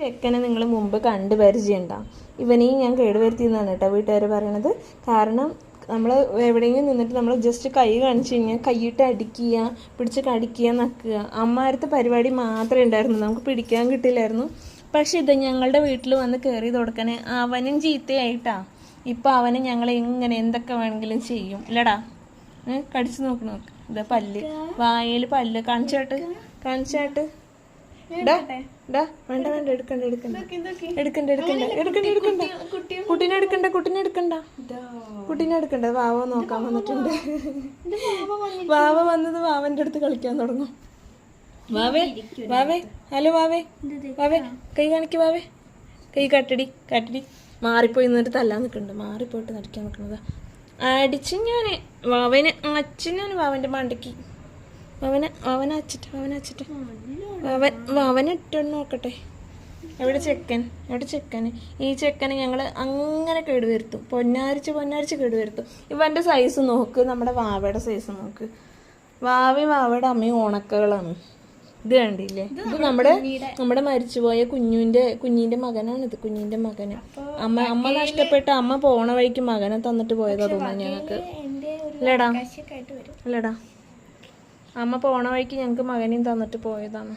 ചെക്കനെ നിങ്ങൾ മുമ്പ് കണ്ട് പരിചയമുണ്ടാവും. ഇവനെയും ഞാൻ കേടുവരുത്തിയെന്നാണ് കേട്ടോ വീട്ടുകാർ പറയണത്. കാരണം നമ്മൾ എവിടെയെങ്കിലും നിന്നിട്ട് നമ്മൾ ജസ്റ്റ് കൈ കാണിച്ചു കഴിഞ്ഞാൽ കൈയിട്ട് അടിക്കുക, പിടിച്ച് കടിക്കുക, നക്കുക, അമ്മാരത്തെ പരിപാടി മാത്രമേ ഉണ്ടായിരുന്നു. നമുക്ക് പിടിക്കാൻ കിട്ടില്ലായിരുന്നു. പക്ഷെ ഇത് ഞങ്ങളുടെ വീട്ടിൽ വന്ന് കയറി തുടക്കണേ അവനും ചീത്തയായിട്ടാ. ഇപ്പം അവന് ഞങ്ങൾ എങ്ങനെ എന്തൊക്കെ വേണമെങ്കിലും ചെയ്യും. ഇല്ലടാ, കടിച്ചു നോക്ക്. ഇതാ പല്ല്, വായയിൽ പല്ല്. കാണിച്ചാട്ട് വേണ്ട കുട്ടീനെ എടുക്കണ്ട. വാവ നോക്കാൻ വന്നിട്ടുണ്ട്. വാവ വന്നത് വാവന്റെ അടുത്ത് കളിക്കാൻ തുടങ്ങും. വാവേ ഹലോ വാവേ കൈ കാണിക്ക്. വാവേ കൈ കാട്ടടി. മാറിപ്പോയി നിന്നിട്ട് തല്ലാൻ നിൽക്കുന്നുണ്ട്. മാറിപ്പോയിട്ട് നടിക്കാൻ നിൽക്കുന്നതാ. അടിച്ച് ഞാന് വാവനെ ഞാൻ വാവന്റെ മണ്ടയ്ക്ക് അവനെ അച്ചിട്ട് അവനെ ഇട്ടൊന്ന് നോക്കട്ടെ. എവിടെ ചെക്കന്? ഈ ചെക്കന് ഞങ്ങൾ അങ്ങനെ കേടുവരുത്തും. പൊന്നാരിച്ച് കേടുവരുത്തും. ഇവന്റെ സൈസ് നോക്ക്, നമ്മുടെ വാവയുടെ സൈസ് നോക്ക്. വാവയുടെ അമ്മയും ഉണക്കകളാണ്. ഇത് കണ്ടില്ലേ? ഇത് നമ്മുടെ മരിച്ചുപോയ കുഞ്ഞിന്റെ മകനാണിത്. കുഞ്ഞിന്റെ മകന് അമ്മ നഷ്ടപ്പെട്ട അമ്മ പോണ വഴിക്ക് മകനെ തന്നിട്ട് പോയതാ തോന്നുന്നു ഞങ്ങൾക്ക്. അല്ലടാ അമ്മ പോണ വഴിക്ക് ഞങ്ങൾക്ക് മകനെയും തന്നിട്ട് പോയതാണ്.